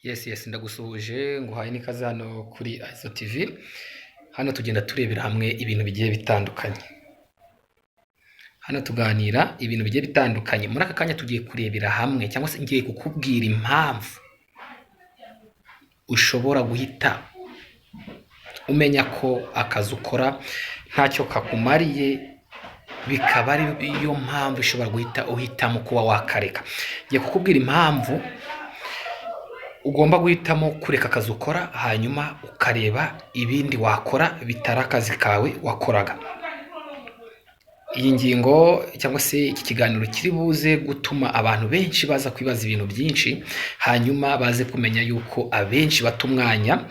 Yes, ndagusuhuje nguhaye n'ikaze hano kuri Aizo TV. Hano tugenda turebera hamwe ibintu bigiye bitandukanye. Hano tuganira ibintu bigiye bitandukanye. Muri aka kanya tugiye kurebera hamwe cyangwa se ngiye kukubwira impamvu ushobora guhita umenya ko akazi ukora ntacyo kakumariye, bikaba ari yo mpamvu ushobora guhita uhitamo kuba wakareka. Ngiye kukubwira impamvu ugomba guhitamo kureka akazi ukora hanyuma ukareba ibindi wakora bitari akazi kawe wakoraga. Iyi ngingo cyangwa se iki kiganiro kiri buze gutuma abantu benshi baza kwibaza ibintu byinshi, hanyuma baze kumenya yuko abenshi bata umwanya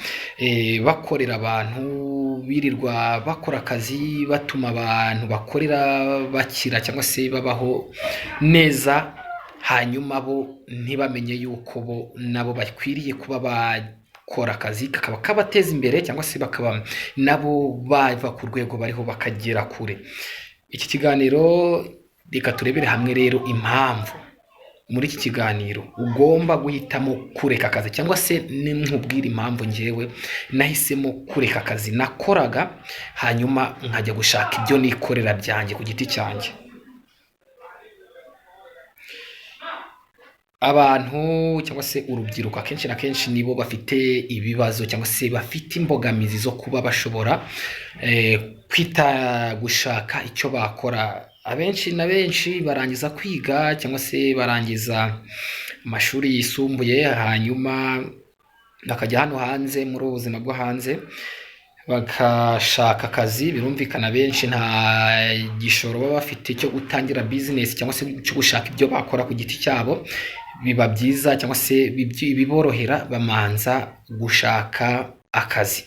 bakorera abantu, birirwa bakora akazi batuma abantu bakorera bakira cyangwa se babaho neza, hanyuma bo ntibamenye yuko bo nabo bakwiriye kuba bakora akazi kakaba kabateza imbere cyangwa se bakaba nabo bava ku rwego bariho bakagera kure. Iki kiganiro reka turebere hamwe rero impamvu muri iki kiganiro ugomba guhitamo kureka akazi, cyangwa se nkubwira impamvu njyewe nahisemo kureka akazi nakoraga hanyuma nkajya gushaka ibyo nikorera byanjye ku giti cyanjye. Abantu cyangwa se urubyiruko akenshi na kenshi nibo bafite ibibazo cyangwa se bafite imbogamizi zo kuba bashobora kwita gushaka icyo bakora. Abenshi na benshi barangiza kwiga cyangwa se barangiza amashuri yisumbuye, hanyuma bakajya hano hanze muri ubu buzima bwo hanze bagashaka akazi. Birumvikana benshi nta gishoro baba bafite cyo gutangira business cyangwa se cyo gushaka ibyo bakora ku giti cyabo. Biba byiza cyangwa se biborohera bamanza gushaka akazi.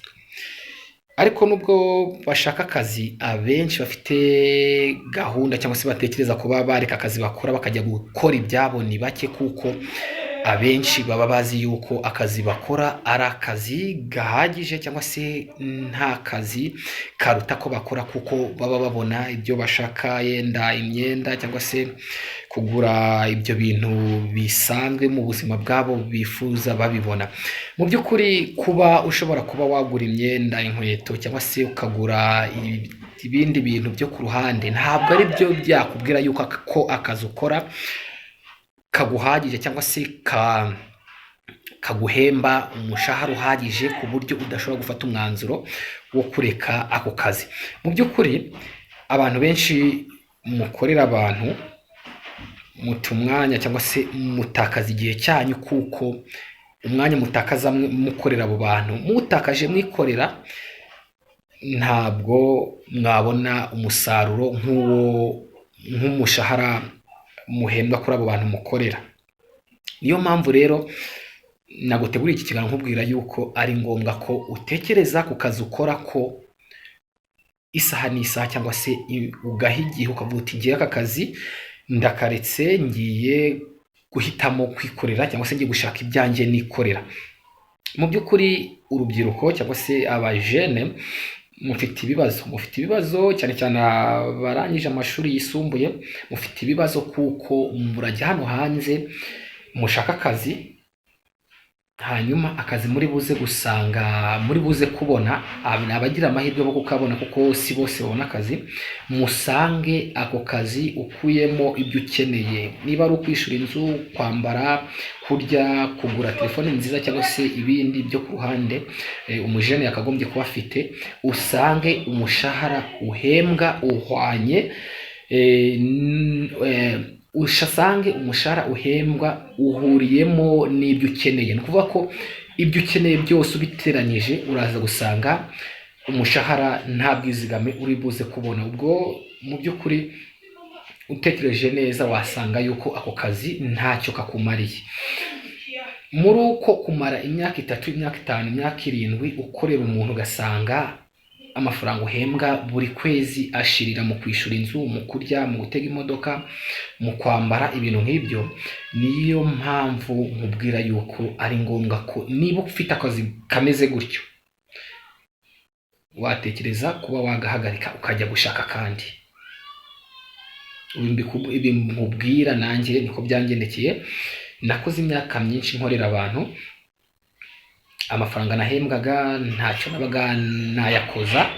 Ariko nubwo bashaka akazi, abenshi bafite gahunda cyangwa se batekereza kuba bareka akazi bakora bakajya gukora ibyabo ni bake, kuko abenshi baba bazi yuko akazi bakora ari akazi gahagije cyangwa se nta kazi karuta ko bakora, kuko baba babona ibyo bashaka, yenda imyenda cyangwa se kugura ibyo bintu bisanzwe mu buzima bwabo bifuza babibona. Mu by'ukuri kuba ushobora kuba wagura imyenda, inkweto cyangwa se ukagura ibindi bintu byo ku ruhande ntabwo ari byo byakubwira yuko ko akazi ukora kaguhagije cyangwa se kaguhemba umushahara uhagije ku buryo udashobora gufata umwanzuro wo kureka ako kazi. Mu by'ukuri abantu benshi mukorera abantu muta umwanya cyangwa se mutakaza igihe cyanyu, kuko umwanya mutakaza mukorera abo bantu mutakaje mwikorera ntabwo mwabona umusaruro nk'umushahara muhembwa kuri abo bantu mukorera. Niyo mpamvu rero naguteguriye iki kiganiro nkubwira yuko ari ngombwa ko utekereza ku kazi ukora ko isaha n'isaha, cyangwa se ugaha igihe ukavuga uti ngiye aka kazi ndakaretse, ngiye guhitamo kwikorera cyangwa se ngiye gushaka ibyanjye nikorera. Mu by'ukuri urubyiruko cyangwa se abajene mufite ibibazo cyane cyane barangije amashuri yisumbuye, mufite ibibazo kuko murajya hano hanze mushaka akazi, hanyuma akazi muri buze gusanga, muri buze kubona, abagira amahirwe bo kukabona kuko si bose babona akazi, musange ako kazi ukuyemo ibyo ukeneye. Niba ari ukwishyura inzu, kwambara, kurya, kugura telefone nziza cyangwa se ibindi byo ku ruhande umujene yakagombye kuba afite, usange umushahara uhembwa uhwanye, usange umushahara uhembwa uhuriyemo n'ibyo ukeneye. Ni ukuvuga ko ibyo ukeneye byose ubiteranyije uraza gusanga umushahara nta bwizigame uri buze kubona. Ubwo mu by'ukuri utekereje neza wasanga yuko ako kazi ntacyo kakumariye. Muri uko kumara imyaka 3, imyaka 5, imyaka 7 ukorera umuntu, ugasanga amafaranga uhembwa buri kwezi ashirira mu kwishyura inzu, mu kurya, mu gutega imodoka, mu kwambara, ibintu nk'ibyo. Niyo mpamvu nkubwira yuko ari ngombwa ko niba ufite akazi kameze gutyo, watekereza kuba wagahagarika ukajya gushaka kandi. Ibi nkubwira nanjye niko byangendekeye. Nakoze imyaka myinshi nkorera abantu, amafaranga nahembwaga ntacyo nabaga nayakoza,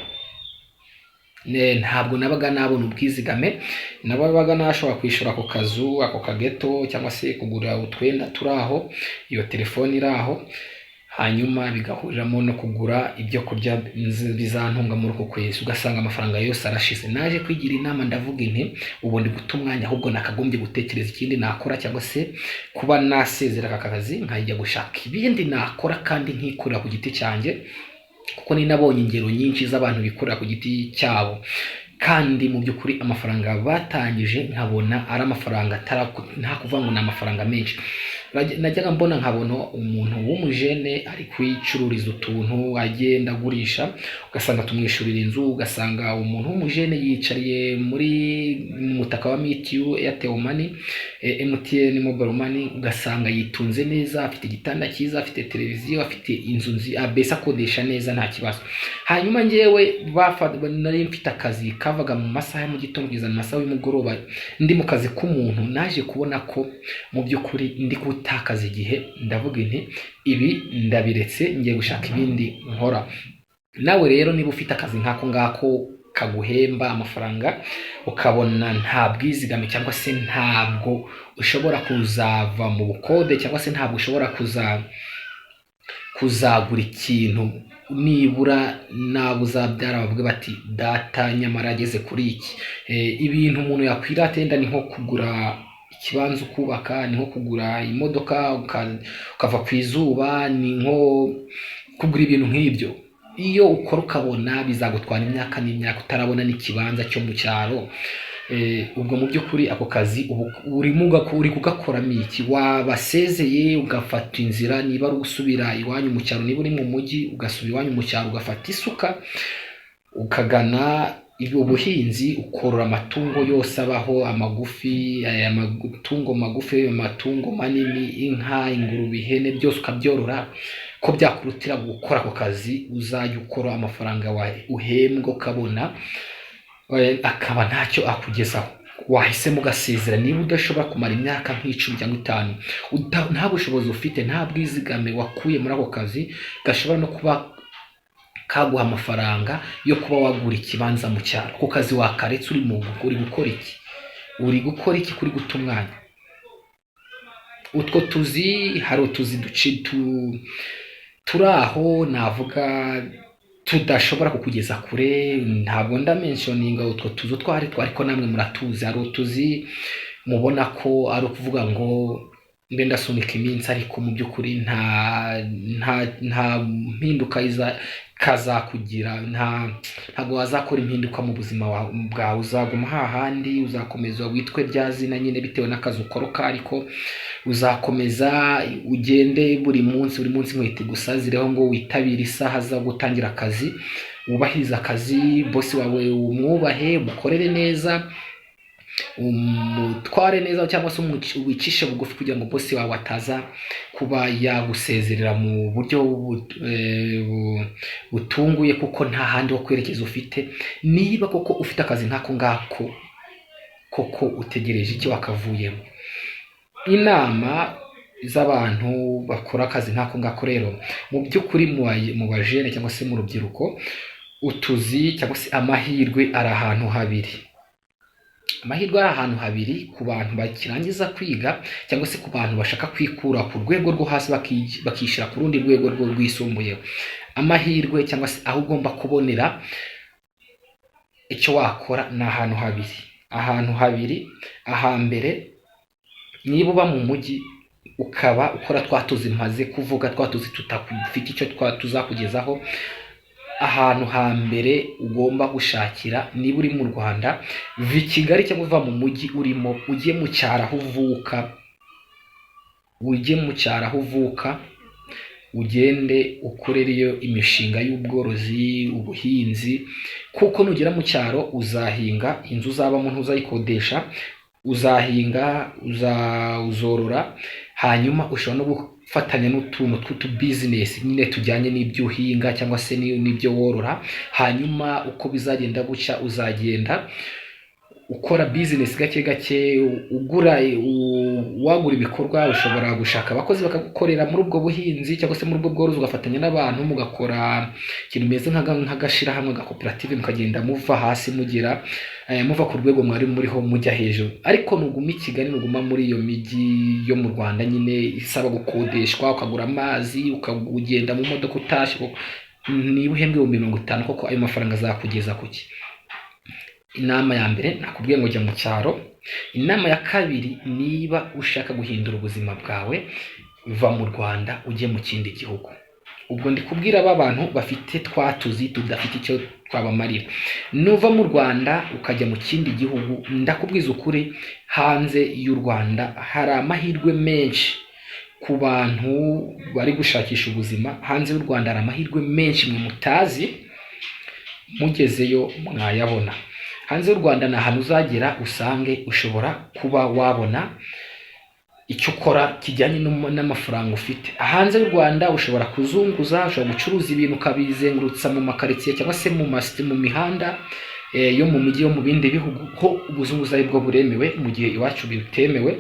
ntabwo nabaga nabona ubwizigame, nabaga nashobora kwishyura ako kazu, ako kageto, cyangwa se kugura utwenda turi aho, iyo telefone iri aho, hanyuma bigahuriramo no kugura ibyo kurya bizantunga muri uko kwezi. Ugasanga amafaranga yose arashize. Naje kwigira inama ndavuga inti ubu ndi guta umwanya, ahubwo nakagombye gutekereza ikindi nakora, cyangwa se kuba nasezera aka kazi nkajya gushaka ibindi nakora kandi nkikorera ku giti cyanjye, kuko ni nabonye ingero nyinshi z'abantu bikorera ku giti cyabo kandi mu by'ukuri amafaranga batangije nkabona ari amafaranga nta kuvuga ngo ni amafaranga menshi. Najyaga mbona nkabona umuntu w'umujene ari kwicururiza utuntu agenda agurisha, ugasanga tumwishyurira inzu, ugasanga umuntu w'umujene yicariye muri mutaka wa Mitiyu, Airtel Money, MTN Mobile Money, ugasanga yitunze neza, afite igitanda cyiza, afite televiziyo, afite inzu mbese akodesha neza nta kibazo. Hanyuma njyewe nari mfite akazi kavaga mu masaha ya mu gitondo kugeza mu masaha y'umugoroba, ndi mu kazi k'umuntu. Naje kubona ko mu by'ukuri ndi gutakaza igihe, ndavuga inti ibi ndabiretse ngiye gushaka ibindi nkora. Nawe rero niba ufite akazi nk'ako ngako kaguhemba amafaranga, ukabona nta bwizigame cyangwa se ntabwo ushobora kuzava mu bukode, cyangwa se ntabwo ushobora kuzagura ikintu, nibura nabo uzabyara bavuga bati data nyamara ageze kuri iki. Ibintu umuntu yakwirata yenda ni nko kugura ikibanza ukubaka, ni nko kugura imodoka ukava ku izuba, ni nko kugura ibintu nk'ibyo. Iyo ukora ukabona bizagutwara imyaka n'imyaka utarabona n'ikibanza cyo mu cyaro, ubwo mu by'ukuri ako kazi uri kugakoramo iki? Wabasezeye ugafata inzira, niba ari gusubira iwanyu mu cyaro, niba uri mu mujyi ugasubira iwanyu mu cyaro, ugafata isuka ukagana ubuhinzi, ukorora amatungo yose abaho, amagufi, amatungo magufi, amatungo manini, inka, ingurube, ihene, byose ukabyorora. Ko byakurutira gukora ako kazi, uzajya ukora amafaranga uhembwa ukabona akaba ntacyo akugezaho. Wahisemo ugasezera. Niba udashobora kumara imyaka nk'icumi cyangwa 5, nta bushobozi ufite, nta bwizigame wakuye muri ako kazi gashobora no kuba kaguha amafaranga yo kuba wagura ikibanza mu cyaro, ako kazi wakaretse uri gukora iki? Uri gukora iki kuri guta umwanya? Utwo tuzi, hari utuzi turi aho navuga tudashobora kukugeza kure, ntabwo ndamentioninga utwo tuzi twari ariko namwe muratuzi. Hari utuzi mubona ko ari ukuvuga ngo mbe ndasunika iminsi, ariko mu by'ukuri nta mpinduka kazakugira, ntabwo wazakora impinduka mu buzima bwawe. Uzaguma hahandi, uzakomeza witwe rya zina nyine bitewe n'akazi ukora, ariko uzakomeza ugende buri munsi nkweto gusazireho ngo witabire isaha zo gutangira akazi, wubahirize akazi, bosi wawe umwubahe, umukorere neza, umutware neza, cyangwa se wicishe bugufi kugira ngo bosi wawe ataza kuba yagusezerera mu buryo butunguye, kuko nta handi ho kwerekeza ufite. Niba koko ufite akazi nk'ako ngako, koko utegereje iki wakavuyemo? Inama z'abantu bakora akazi nk'ako ngako rero, mu by'ukuri mu bajene cyangwa se mu rubyiruko, utuzi cyangwa se amahirwe ari ahantu habiri. Amahirwe ari ahantu habiri ku bantu bakirangiza kwiga, cyangwa se ku bantu bashaka kwikura ku rwego rwo hasi bakishyira ku rundi rwego rwisumbuyeho. Amahirwe cyangwa se aho ugomba kubonera icyo wakora ni ahantu habiri. Ahambere, niba uba mu mujyi ukaba ukora twatuzi maze kuvuga, twatuzi tutafite icyo tuzakugezaho, ahantu hambere ugomba gushakira, niba uri mu Rwanda, vi Kigali cyangwa uva mu mujyi urimo, ujye mu cyaro aho uvuka, ugende ukorereyo imishinga y'ubworozi, ubuhinzi, kuko nugera mu cyaro uzahinga, inzu uzabamo ntuzayikodesha, uzahinga, uzorora, hanyuma ushobora no gufatanya n'utuntu tw'utu business nyine tujyanye n'ibyo uhinga cyangwa se n'ibyo worora. Hanyuma uko bizagenda gucya uzagenda ukora business gake gake, wagura ibikorwa, ushobora gushaka abakozi bakagukorera muri ubwo buhinzi cyangwa se muri ubwo bworozi, ugafatanya n'abantu mugakora ikintu meze nk'agashira hamwe agakoperative, mukagenda muva hasi muva ku rwego mwari muriho mujya hejuru. Ariko nuguma i Kigali, nuguma muri iyo migi yo mu Rwanda nyine isaba gukodeshwa, ukagura amazi, ukagenda mu modoka utashye, niba uhembwe 50 koko ayo mafaranga azakugeza kuki? Inama ya mbere nakubwiye ngo jya mu cyaro. Inama ya kabiri, niba ushaka guhindura ubuzima bwawe, va mu Rwanda ujye mu kindi gihugu. Ubwo ndi kubwira aba bantu bafite twatuzi tudafite icyo twabamarira. Nuva mu Rwanda ukajya mu kindi gihugu, ndakubwiza ukuri, hanze y'u Rwanda hari amahirwe menshi ku bantu bari gushakisha ubuzima. Hanze y'u Rwanda hari amahirwe menshi mwe mutazi, mugezeyo mwayabona. Hanze y'u Rwanda ni ahantu uzagera usange ushobora kuba wabona icyo ukora kijyanye n'amafaranga ufite. Hanze y'u Rwanda ushobora kuzunguza, ushobora gucuruza ibintu ukabizengurutsa mu makaritsiye cyangwa se mu mihanda yo mu mujyi yo mu bindi bihugu. Ho ubuzunguzayi bwo buremewe, mu gihe iwacu bitemewe,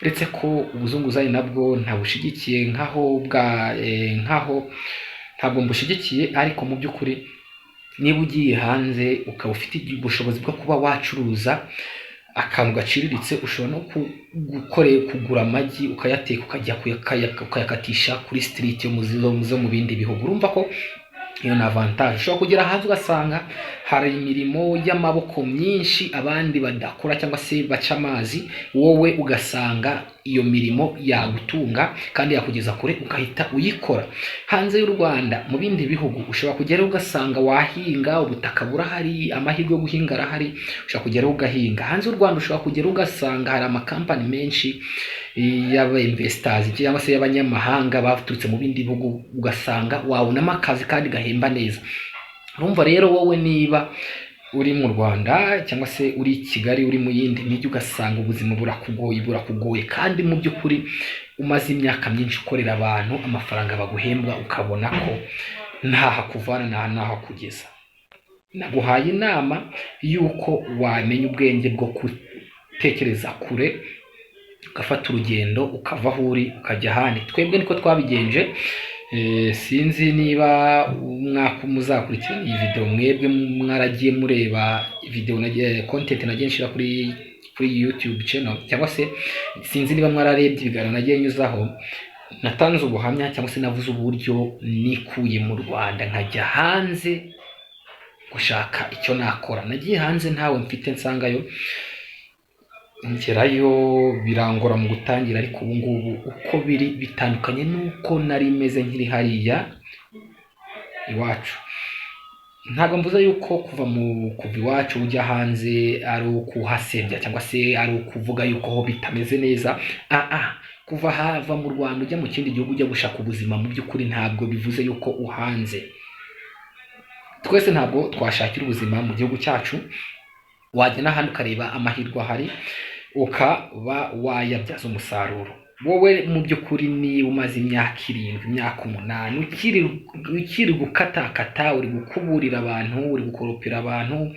uretse ko ubuzunguzayi nabwo ntabushigikiye nkaho ntabwo mbushigikiye. Ariko mu by'ukuri niba ugiye hanze ukaba ufite ubushobozi bwo kuba wacuruza akantu gaciriritse, ushobora no kugura amagi ukayateka ukajya ukayakatisha kuri street yo mu bindi bihugu. Urumva ko iyo ni avantage. Ushobora kugera hanze ugasanga hari imirimo y'amaboko myinshi abandi badakora cyangwa se baca amazi, wowe ugasanga iyo mirimo yagutunga kandi yakugeza kure, ukahita uyikora. Hanze y'u Rwanda mu bindi bihugu ushobora kugera ugasanga wahinga, ubutaka burahari, amahirwe yo guhinga arahari, ushobora kugera ugahinga. Hanze y'u Rwanda ushobora kugera ugasanga hari amakampani menshi y'aba investors cyangwa se y'abanyamahanga baturutse mu bindi bihugu, ugasanga wabonamo akazi kandi gahemba neza. Urumva rero wowe niba uri mu Rwanda cyangwa se uri i Kigali, uri mu yindi mijyi, ugasanga ubuzima burakugoye kandi mu by'ukuri umaze imyaka myinshi ukorera abantu, amafaranga baguhembwa ukabona ko ntaha kuvana ntaha kugeza, naguhaye inama y'uko wamenya ubwenge bwo gutekereza kure, ugafata urugendo ukava aho uri ukajya ahandi. Twebwe niko twabigenje. Sinzi niba umwaka muzakurikirana iyi video, mwebwe mwaragiye mureba video content nagiye nshira kuri YouTube channel, cyangwa se sinzi niba mwararebye ibiganiro nagiye nyuzaho. Natanze ubuhamya cyangwa se navuze uburyo nikuye mu Rwanda nkajya hanze gushaka icyo nakora. Nagiye hanze ntawe mfite nsangayo, ngerayo birangora mu gutangira, ariko ubu ngubu uko biri bitandukanye nuko nari meze nkiri hariya iwacu. Ntabwo mvuze yuko kuva iwacu ujya hanze ari ukuhasebya cyangwa se ari ukuvuga yuko ho bitameze neza. Kuva hava mu Rwanda ujya mu kindi gihugu ujya gushaka ubuzima, mu by'ukuri ntabwo bivuze yuko uhanze. Twese ntabwo twashakira ubuzima mu gihugu cyacu. Wajya n'ahandi ukareba amahirwe ahari ukaba wayabyaza umusaruro. Wowe mu by'ukuri niba umaze imyaka 7, imyaka 8 ukiri gukatakata, uri gukuburira abantu, uri gukoropera abantu,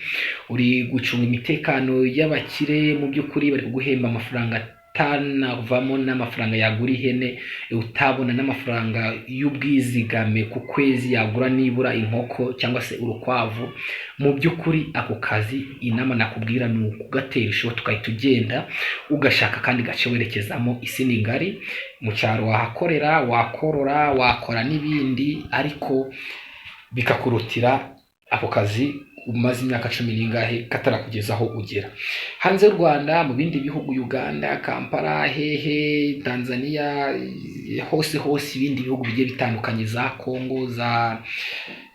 uri gucunga imitekano y'abakire, mu by'ukuri bari kuguhemba amafaranga utanavamo n'amafaranga yagura ihene, utabona n'amafaranga y'ubwizigame ku kwezi yagura nibura inkoko cyangwa se urukwavu. Mu by'ukuri ako kazi inama nakubwira ni ukugatera ishoti tukahita ugenda ugashaka kandi gace werekezamo. Isi ni ngari, mu cyaro wahakorera, wakorora, wakora n'ibindi, ariko bikakurutira ako kazi umaze imyaka 10 n'ingahe katarakugeza aho ugera. Hanze y'u Rwanda mu bindi bihugu, Uganda, Kampala, hehe, Tanzania, hose ibindi bihugu bigiye bitandukanye, za Congo, za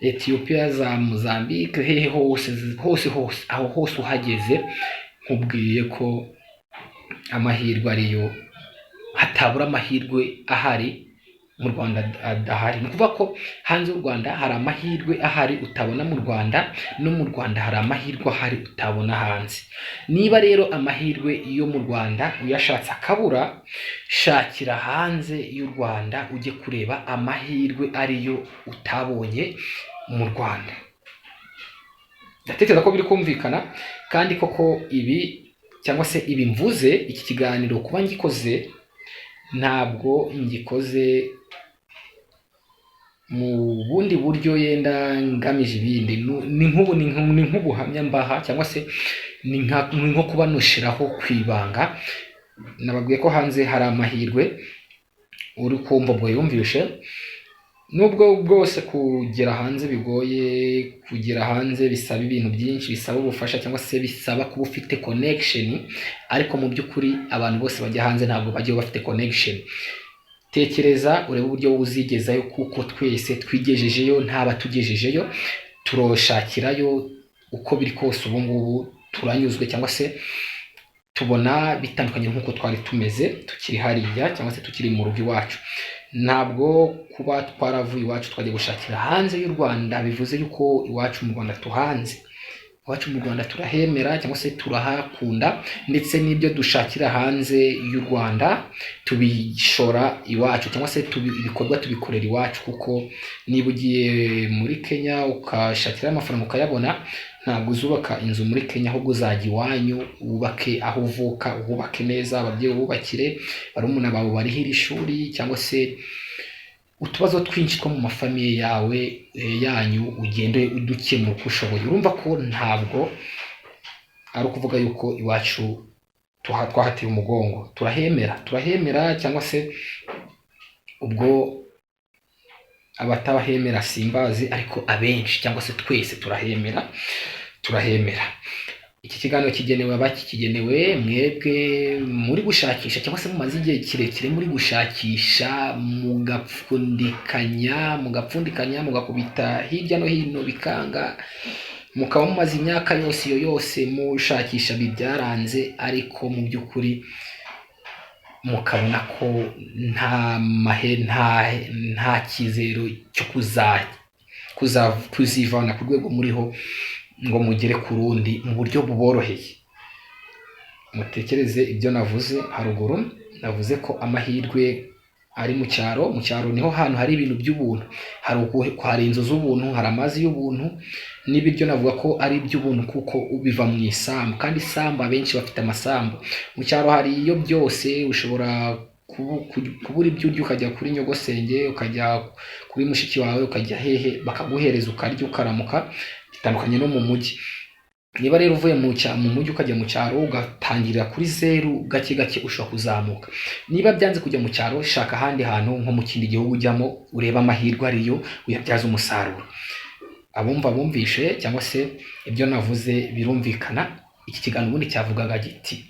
Ethiopia, za Mozambique, hehe hose aho hose uhageze, nkubwiye ko amahirwe ariyo, hatabura amahirwe ahari mu Rwanda adahari. Ni kuvuga ko hanze y'u Rwanda hari amahirwe ahari utabona mu Rwanda, no mu Rwanda hari amahirwe ahari utabona hanze. Niba rero amahirwe yo mu Rwanda uyashatse akabura, shakira hanze y'u Rwanda ujye kureba amahirwe ariyo utabonye mu Rwanda. Ndatekereza ko biri kumvikana kandi koko ibi cyangwa se ibi mvuze, iki kiganiro kuba ngikoze ntabwo ngikoze mu bundi buryo yenda ngamije ibindi, ni nk'ubuhamya mbaha, cyangwa se ni nko kubanushiraho kwibanga. Nababwiye ko hanze hari amahirwe, uri kumva ubwo yumvishe, nubwo bwose kugera hanze bigoye, kugera hanze bisaba ibintu byinshi, bisaba ubufasha cyangwa se bisaba kuba ufite connection, ariko mu by'ukuri abantu bose bajya hanze ntabwo bajya bafite connection. Tekereza urebe uburyo uzigezayo, kuko twese twigejejeyo, ntaba tugejejeyo, turoshakirayo uko biri kose. Ubu ngubu turanyuzwe, cyangwa se tubona bitandukanye nk'uko twari tumeze tukiri hariya, cyangwa se tukiri mu rugo iwacu. Ntabwo kuba twaravuye iwacu twajya gushakira hanze y'u Rwanda bivuze yuko iwacu mu Rwanda tuhanze. Iwacu mu Rwanda turahemera, cyangwa se turahakunda, ndetse n'ibyo dushakira hanze y'u Rwanda tubishora iwacu, cyangwa se ibikorwa tubikorera iwacu. Kuko niba ugiye muri Kenya ukashakira amafaranga ukayabona, ntabwo uzubaka inzu muri Kenya, ahubwo uzajya iwanyu wubake aho uvuka, wubake neza, ababyeyi wubakire, barumuna bawe barihira ishuri, cyangwa se utubazo twinshi two mu mafamiye yawe yanyu ugende udukemura uko ushoboye. Urumva ko ntabwo ari ukuvuga yuko iwacu twahatiye umugongo, turahemera, cyangwa se ubwo abatabahemera simbazi, ariko abenshi cyangwa se twese turahemera. Iki kiganiro kigenewe abakigenewe mwebwe muri gushakisha, cyangwa se mumaze igihe kirekire muri gushakisha, mugapfundikanya, mugakubita hirya no hino bikanga, mukaba mumaze imyaka yose mushakisha bibyaranze, ariko mu by'ukuri mukabona ko nta kizero cyo kuzivana ku rwego muriho ngo mugere ku rundi mu buryo buboroheye. Mutekereze ibyo navuze haruguru. Navuze ko amahirwe ari mu cyaro. Mu cyaro niho hantu hari ibintu by'ubuntu, hari inzu z'ubuntu, hari amazi y'ubuntu, n'ibiryo navuga ko ari iby'ubuntu kuko ubiva mu isambu, kandi isambu abenshi bafite amasambu. Mu cyaro hari iyo byose, ushobora kubura ibyo urya ukajya kuri nyogosenge, ukajya kuri mushiki wawe, ukajya hehe bakaguhereza ukarya ukaramuka, bitandukanye no mu mujyi. Niba rero uvuye mu mujyi ukajya mu cyaro, ugatangirira kuri zeru, gake gake ushobora kuzamuka. Niba byanze kujya mu cyaro, shaka ahandi hantu nko mu kindi gihugu ujyamo, ureba amahirwe ariyo, uyabyaza umusaruro. Abumva bumvishe, cyangwa se ibyo navuze birumvikana. Iki kiganiro ubundi cyavugaga giti: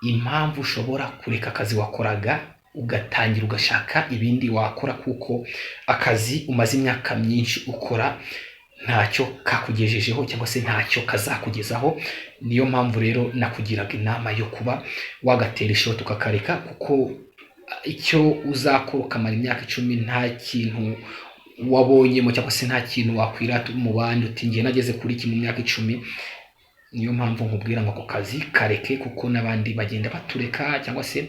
impamvu ushobora kureka akazi wakoraga ugatangira ugashaka ibindi wakora, kuko akazi umaze imyaka myinshi ukora ntacyo kakugejejeho, cyangwa se ntacyo kazakugezaho. Niyo mpamvu rero nakugiraga inama yo kuba wagatera ishoti ukakareka, kuko icyo uzakora ukamara imyaka 10 nta kintu wabonyemo, cyangwa se nta kintu wakwirata mu bandi uti ngiye nageze kuri iki mu myaka 10. Niyo mpamvu nkubwira ngo ako kazi kareke, kuko n'abandi bagenda batureka, cyangwa se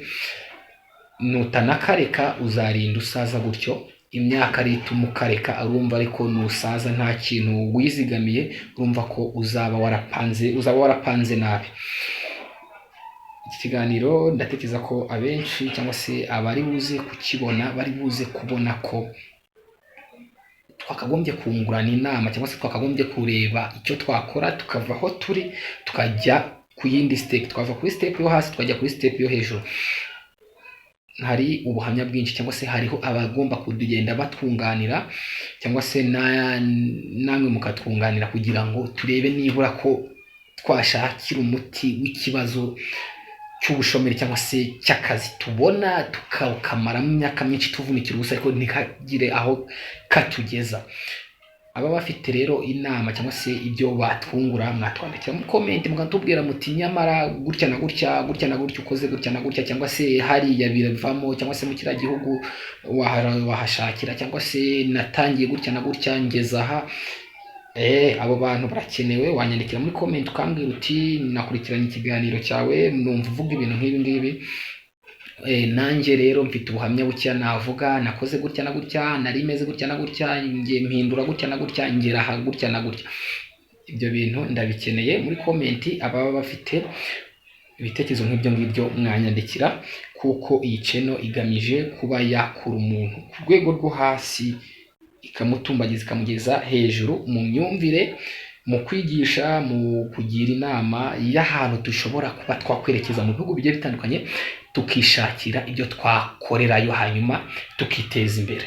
nutanakareka uzarinda usaza gutyo. Imyaka ari ituma ukareka, urumva ariko nusaza nta kintu wizigamiye, urumva ko uzaba warapanze nabi. Iki kiganiro ndatekereza ko abenshi, cyangwa se abari buze kukibona, bari buze kubona ko twakagombye kungurana inama, cyangwa se twakagombye kureba icyo twakora tukava aho turi tukajya ku yindi step, twava kuri step yo hasi tukajya kuri step yo hejuru. Hari ubuhamya bwinshi, cyangwa se hariho abagomba kugenda batwunganira, cyangwa se namwe mukatwunganira, kugira ngo turebe nibura ko twashakira umuti w'ikibazo cy'ubushomeri, cyangwa se cy'akazi tubona tukamara mu myaka myinshi tuvunikira ubusa, ariko ntikagire aho katugeza. Aba bafite rero inama, cyangwa se ibyo batwungura, mwatwandikira muri comment mukatubwira muti nyamara gutya na gutya ukoze gutya na gutya, cyangwa se hariya biravamo, cyangwa se mu kira gihugu wahashakira, cyangwa se natangiye gutya na gutya ngeza aha. Abo bantu barakenewe. Wanyandikira muri comment ukambwira uti nakurikiranye ikiganiro cyawe, numva uvuga ibintu nk'ibi ngibi, nanjye rero mfite ubuhamya bucya navuga, nakoze gutya na gutya, nari meze gutya na gutya, ngiye mpindura gutya na gutya, ngera aha gutya na gutya. Ibyo bintu ndabikeneye muri comment. Ababa bafite ibitekerezo nk'ibyo ngibyo mwanyandikira, kuko iyi channel igamije kuba yakura umuntu ku rwego rwo hasi ikamutumbagiza ikamugeza hejuru mu myumvire, mu kwigisha, mu kugira inama y'ahantu dushobora kuba twakwerekeza mu bihugu bigiye bitandukanye, tukishakira ibyo twakorerayo hanyuma tukiteza imbere.